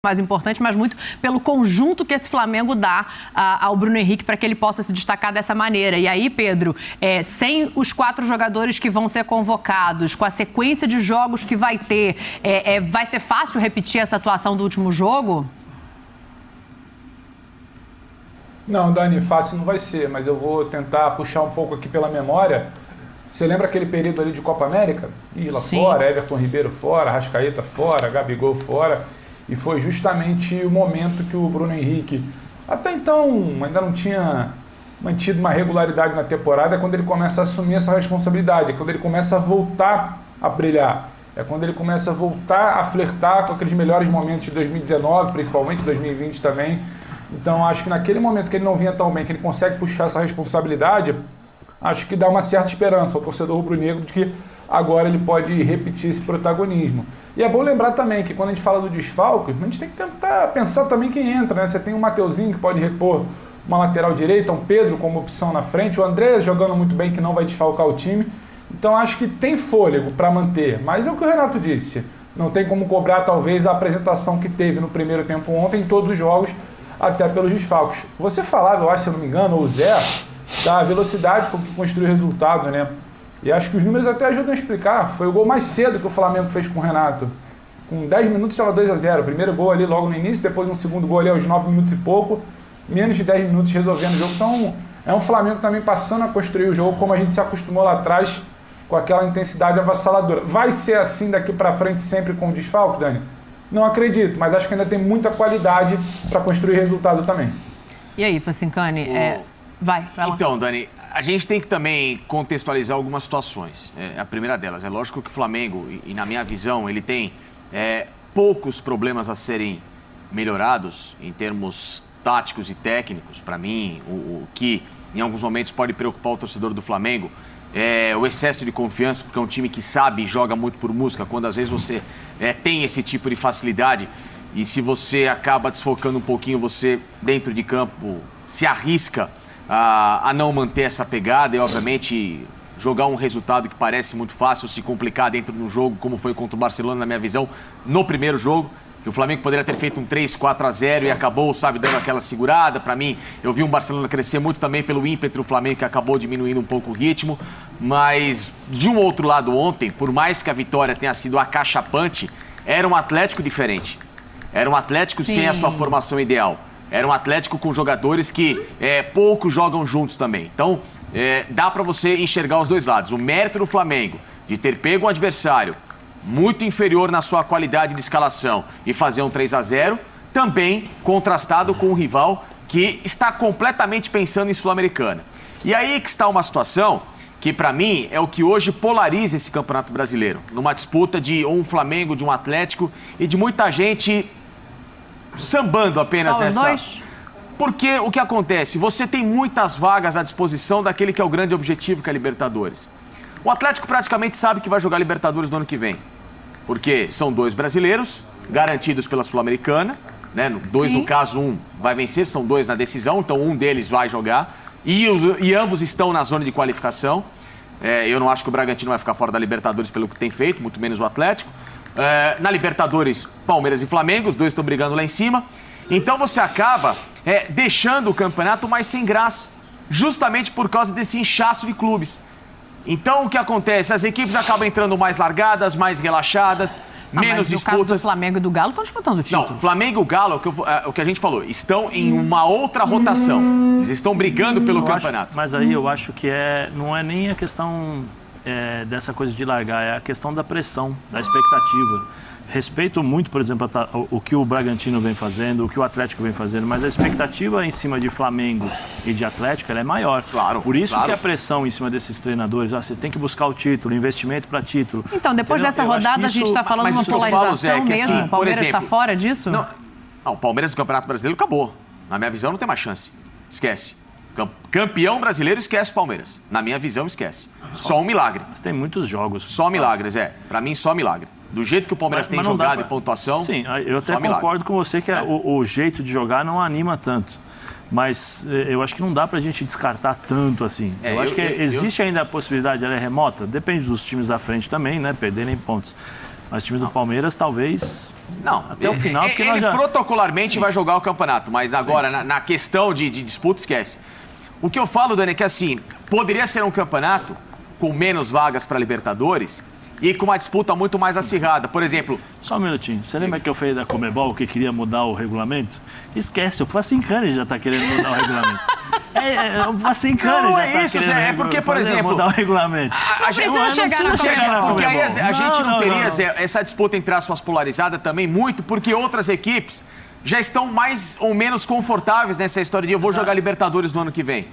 mais importante, mas muito pelo conjunto que esse Flamengo dá ao Bruno Henrique para que ele possa se destacar dessa maneira. E aí, Pedro, sem os 4 jogadores que vão ser convocados, com a sequência de jogos que vai ter, vai ser fácil repetir essa atuação do último jogo? Não, Dani, fácil não vai ser, mas eu vou tentar puxar um pouco aqui pela memória. Você lembra aquele período ali de Copa América? Isla fora, Everton Ribeiro fora, Arrascaeta fora, Gabigol fora. E foi justamente o momento que o Bruno Henrique, até então, ainda não tinha mantido uma regularidade na temporada, é quando ele começa a assumir essa responsabilidade, é quando ele começa a voltar a brilhar, é quando ele começa a voltar a flertar com aqueles melhores momentos de 2019, principalmente 2020 também. Então, acho que naquele momento que ele não vinha tão bem, que ele consegue puxar essa responsabilidade, acho que dá uma certa esperança ao torcedor rubro-negro de que agora ele pode repetir esse protagonismo. E é bom lembrar também que quando a gente fala do desfalque, a gente tem que tentar pensar também quem entra, né? Você tem o Mateuzinho que pode repor uma lateral direita, um Pedro como opção na frente, o André jogando muito bem que não vai desfalcar o time. Então acho que tem fôlego para manter, mas é o que o Renato disse, não tem como cobrar talvez a apresentação que teve no primeiro tempo ontem em todos os jogos, até pelos desfalques. Você falava, eu acho, se eu não me engano, ou o Zé, da velocidade com que construiu o resultado, né? E acho que os números até ajudam a explicar. Foi o gol mais cedo que o Flamengo fez com o Renato. Com 10 minutos estava 2-0. O primeiro gol ali logo no início, depois um segundo gol ali aos 9 minutos e pouco. Menos de 10 minutos resolvendo o jogo. Então é um Flamengo também passando a construir o jogo como a gente se acostumou lá atrás, com aquela intensidade avassaladora. Vai ser assim daqui para frente sempre com o desfalque, Dani? Não acredito, mas acho que ainda tem muita qualidade para construir resultado também. E aí, Facincani? Vai lá. Então, Dani, a gente tem que também contextualizar algumas situações. A primeira delas, é lógico que o Flamengo, e na minha visão, ele tem poucos problemas a serem melhorados em termos táticos e técnicos. Para mim, o que em alguns momentos pode preocupar o torcedor do Flamengo é o excesso de confiança, porque é um time que sabe e joga muito por música, quando às vezes você tem esse tipo de facilidade e se você acaba desfocando um pouquinho, você dentro de campo se arrisca a não manter essa pegada e, obviamente, jogar um resultado que parece muito fácil, se complicar dentro de um jogo, como foi contra o Barcelona, na minha visão, no primeiro jogo, que o Flamengo poderia ter feito um 3-4-0 e acabou, dando aquela segurada. Para mim, eu vi o Barcelona crescer muito também pelo ímpeto do Flamengo, que acabou diminuindo um pouco o ritmo. Mas, de um outro lado, ontem, por mais que a vitória tenha sido acachapante, era um Atlético diferente. Era um Atlético sem a sua formação ideal. Era um Atlético com jogadores que pouco jogam juntos também. Então, dá para você enxergar os dois lados. O mérito do Flamengo de ter pego um adversário muito inferior na sua qualidade de escalação e fazer um 3-0, também contrastado com um rival que está completamente pensando em Sul-Americana. E aí que está uma situação que, para mim, é o que hoje polariza esse Campeonato Brasileiro. Numa disputa de um Flamengo, de um Atlético e de muita gente sambando apenas nessa. Porque o que acontece? Você tem muitas vagas à disposição daquele que é o grande objetivo, que é a Libertadores. O Atlético praticamente sabe que vai jogar Libertadores no ano que vem. Porque são 2 brasileiros, garantidos pela Sul-Americana, né? 2 no caso, 1 vai vencer, são 2 na decisão, então um deles vai jogar. E ambos estão na zona de qualificação. Eu não acho que o Bragantino vai ficar fora da Libertadores pelo que tem feito, muito menos o Atlético. Na Libertadores, Palmeiras e Flamengo, os 2 estão brigando lá em cima. Então você acaba deixando o campeonato mais sem graça, justamente por causa desse inchaço de clubes. Então o que acontece? As equipes acabam entrando mais largadas, mais relaxadas, menos disputas. No caso do Flamengo e do Galo estão disputando o título. Não, Flamengo e o Galo, o que a gente falou, estão em uma outra rotação. Eles estão brigando pelo campeonato. Mas aí eu acho que não é nem a questão dessa coisa de largar, é a questão da pressão, da expectativa. Respeito muito, por exemplo, o que o Bragantino vem fazendo, o que o Atlético vem fazendo, mas a expectativa em cima de Flamengo e de Atlético ela é maior. Claro. Por isso que a pressão em cima desses treinadores, você tem que buscar o título, investimento para título. Então, depois dessa rodada, a gente está falando de uma polarização mesmo? Assim, o Palmeiras está fora disso? Não, o Palmeiras do Campeonato Brasileiro acabou. Na minha visão, não tem mais chance. Esquece. Campeão brasileiro, esquece o Palmeiras. Na minha visão, esquece. Só um milagre. Mas tem muitos jogos. Só milagres, Para mim, só milagre. Do jeito que o Palmeiras tem jogado e pontuação... Sim, eu até concordo com você que o jeito de jogar não anima tanto. Mas eu acho que não dá pra gente descartar tanto assim. Eu acho que existe ainda a possibilidade, ela é remota, depende dos times da frente também, né? Perderem pontos. Mas o time do Palmeiras talvez... Não, até o final, porque ele nós já... protocolarmente vai jogar o campeonato, mas agora, na questão de disputa, esquece. O que eu falo, Dani, é que assim, poderia ser um campeonato com menos vagas para Libertadores e com uma disputa muito mais acirrada. Por exemplo... Só um minutinho. Você lembra que eu falei da Conmebol que queria mudar o regulamento? Esquece, o Facincani já está querendo mudar o regulamento. O Facincani já está isso, querendo porque, por exemplo, mudar o regulamento. A gente Não precisa chegar na porque aí Conmebol. a gente não teria essa disputa entre aspas polarizada também muito, porque outras equipes já estão mais ou menos confortáveis nessa história de eu vou jogar Libertadores no ano que vem.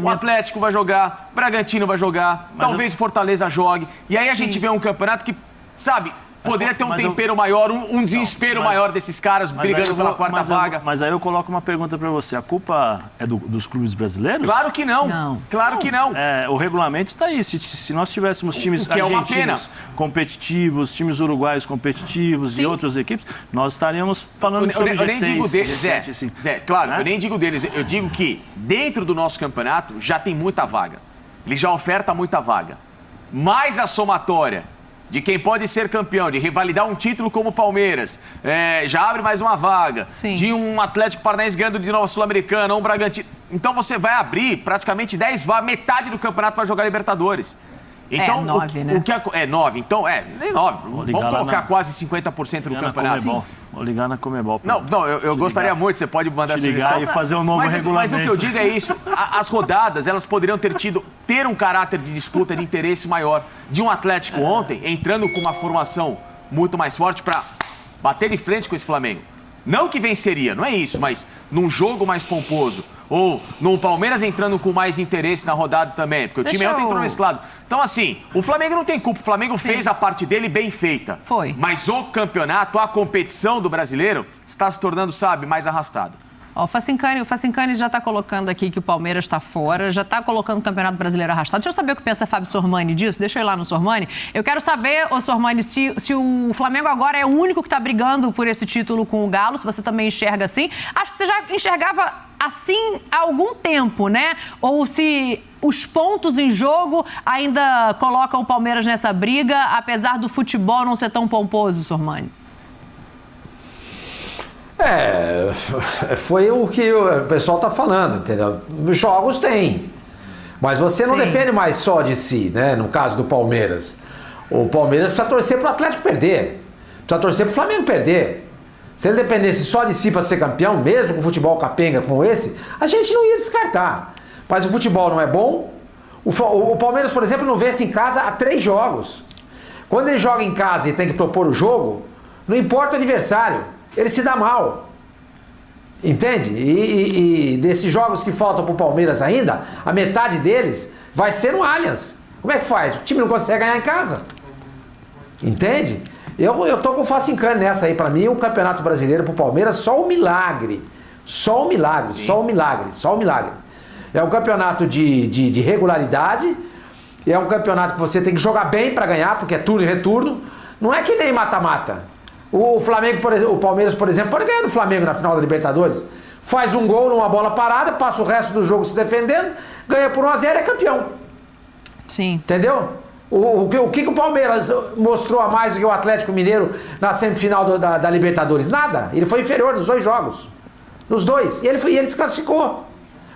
O Atlético vai jogar, o Bragantino vai jogar, talvez o Fortaleza jogue. E aí a gente vê um campeonato que, sabe, poderia ter um tempero maior, um desespero maior desses caras brigando pela quarta vaga. Mas aí eu coloco uma pergunta para você. A culpa é dos clubes brasileiros? Claro que não. Claro que não. O regulamento está aí. Se nós tivéssemos times argentinos competitivos, times uruguaios competitivos e outras equipes, nós estaríamos falando sobre G6, eu nem digo deles, G7, assim. Claro, eu nem digo deles. Eu digo que dentro do nosso campeonato já tem muita vaga. Ele já oferta muita vaga. Mais a somatória de quem pode ser campeão, de revalidar um título como o Palmeiras, já abre mais uma vaga. Sim. De um Atlético Paranaense ganhando de novo a Sul-Americana, um Bragantino. Então você vai abrir praticamente 10 vagas, metade do campeonato vai jogar Libertadores. Então, 9, né? 9. Então, nem 9. Vamos colocar quase 50% do campeonato. Vou ligar na Conmebol. Não, eu gostaria muito, você pode mandar sugestão e fazer um novo regulamento. Mas o que eu digo é isso, as rodadas, elas poderiam ter um caráter de disputa, de interesse maior. De um Atlético ontem, entrando com uma formação muito mais forte para bater de frente com esse Flamengo. Não que venceria, não é isso, mas num jogo mais pomposo. Ou no Palmeiras entrando com mais interesse na rodada também, porque o time ontem entrou nesse lado. Então, assim, o Flamengo não tem culpa. O Flamengo fez a parte dele bem feita. Foi. Mas o campeonato, a competição do brasileiro, está se tornando, sabe, mais arrastada. O Facincani já está colocando aqui que o Palmeiras está fora, já está colocando o Campeonato Brasileiro arrastado. Deixa eu saber o que pensa Fábio Sormani disso. Deixa eu ir lá no Sormani. Eu quero saber, Sormani, se o Flamengo agora é o único que está brigando por esse título com o Galo, se você também enxerga assim. Acho que você já enxergava assim há algum tempo, né? Ou se os pontos em jogo ainda colocam o Palmeiras nessa briga, apesar do futebol não ser tão pomposo, Sormani. Foi o que o pessoal está falando, entendeu? Jogos tem, mas você não depende mais só de si, né? No caso do Palmeiras. O Palmeiras precisa torcer para o Atlético perder, precisa torcer para o Flamengo perder. Se ele dependesse só de si para ser campeão, mesmo com futebol capenga como esse, a gente não ia descartar. Mas o futebol não é bom. O Palmeiras, por exemplo, não vence em casa há 3 jogos. Quando ele joga em casa e tem que propor o jogo, não importa o adversário, ele se dá mal. Entende? E desses jogos que faltam para o Palmeiras ainda, a metade deles vai ser no Allianz. Como é que faz? O time não consegue ganhar em casa. Entende? Eu tô com o Facincani nessa aí. Para mim, o Campeonato Brasileiro para o Palmeiras, só um milagre. Só um milagre, só um milagre, só um milagre. É um campeonato de regularidade. É um campeonato que você tem que jogar bem para ganhar, porque é turno e retorno. Não é que nem mata-mata. O Flamengo, por exemplo, o Palmeiras, por exemplo, pode ganhar do Flamengo na final da Libertadores. Faz um gol numa bola parada, passa o resto do jogo se defendendo, ganha por 1-0 e é campeão. Sim. Entendeu? O que o Palmeiras mostrou a mais do que o Atlético Mineiro na semifinal da Libertadores? Nada. Ele foi inferior nos 2 jogos. Nos 2. E ele desclassificou.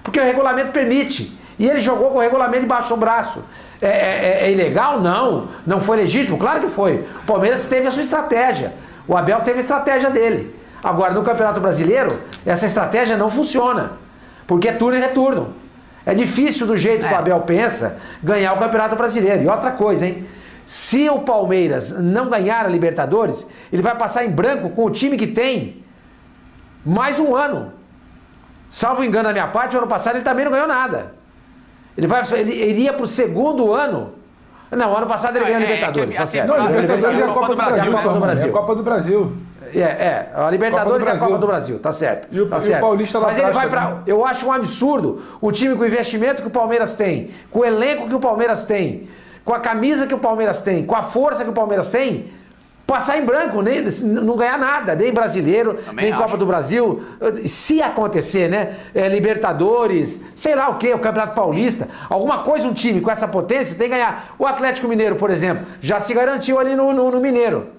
Porque o regulamento permite. E ele jogou com o regulamento debaixo do braço. É ilegal? Não. Não foi legítimo? Claro que foi. O Palmeiras teve a sua estratégia. O Abel teve a estratégia dele. Agora, no Campeonato Brasileiro, essa estratégia não funciona. Porque é turno e retorno. É difícil, do jeito que o Abel pensa, ganhar o Campeonato Brasileiro. E outra coisa, hein? Se o Palmeiras não ganhar a Libertadores, ele vai passar em branco com o time que tem mais um ano. Salvo engano da minha parte, o ano passado ele também não ganhou nada. Ele iria para o 2º ano. Não, o ano passado ele ganhou a Libertadores, tá certo. Não, a Libertadores é a Copa do Brasil. É a Copa do Brasil. A Libertadores é a Copa do Brasil, tá certo. E o Paulista lá atrás. Mas ele vai para. Eu acho um absurdo o time com o investimento que o Palmeiras tem, com o elenco que o Palmeiras tem, com a camisa que o Palmeiras tem, com a força que o Palmeiras tem, passar em branco, não ganhar nada, nem brasileiro, também nem acho. Copa do Brasil. Se acontecer, né? Libertadores, sei lá o que, o Campeonato Paulista, alguma coisa, um time com essa potência tem que ganhar. O Atlético Mineiro, por exemplo, já se garantiu ali no Mineiro.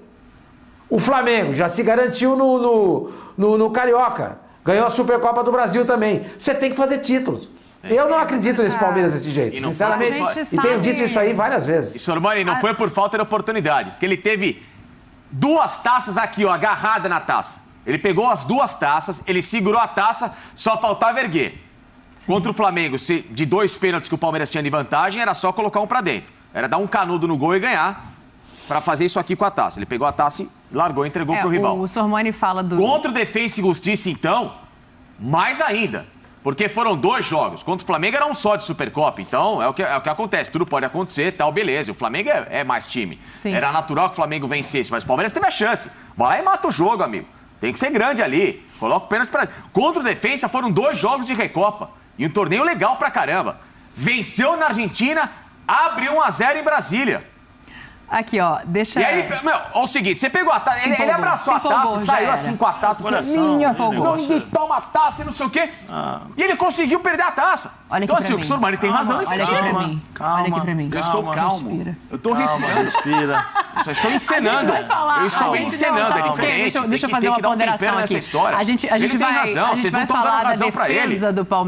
O Flamengo já se garantiu no Carioca. Ganhou a Supercopa do Brasil também. Você tem que fazer títulos. Eu não acredito nesse Palmeiras desse jeito, sinceramente. E tenho dito isso aí várias vezes. E Sormani, não foi por falta de oportunidade, porque ele teve 2 taças aqui, ó, agarrada na taça. Ele pegou as 2 taças, ele segurou a taça, só faltava erguer. Contra o Flamengo, de 2 pênaltis que o Palmeiras tinha de vantagem, era só colocar um pra dentro. Era dar um canudo no gol e ganhar pra fazer isso aqui com a taça. Ele pegou a taça e largou, entregou pro rival. O Sormani fala do... Contra o Defensa e Justiça, então, mais ainda. Porque foram 2 jogos. Contra o Flamengo era um só de Supercopa. Então, é o que acontece. Tudo pode acontecer, tal, beleza. O Flamengo é mais time. Sim. Era natural que o Flamengo vencesse, mas o Palmeiras teve a chance. Vai lá e mata o jogo, amigo. Tem que ser grande ali. Coloca o pênalti pra... Contra o Defensa foram 2 jogos de Recopa. E um torneio legal pra caramba. Venceu na Argentina, abre 1-0 em Brasília. Aqui, ó, deixa... E aí, meu, é o seguinte, você pegou a taça, ele abraçou a taça, saiu assim com a taça, assim, minha, não ninguém toma a taça e não sei o quê. E ele conseguiu perder a taça. Olha aqui então, assim, pra o mim. Sormani tem razão nesse Olha aqui sentido. pra mim. Calma, Olha aqui pra mim. Eu estou calmo. Respira. Eu estou respirando. Respira. Eu só estou encenando. Eu estou encenando, é diferente. Deixa eu fazer Tem uma que dar um ponderação tempero aqui. nessa história. A gente Ele tem vai, razão, a gente vocês não vai estão dando falar da razão pra ele. defesa do Palmeiras.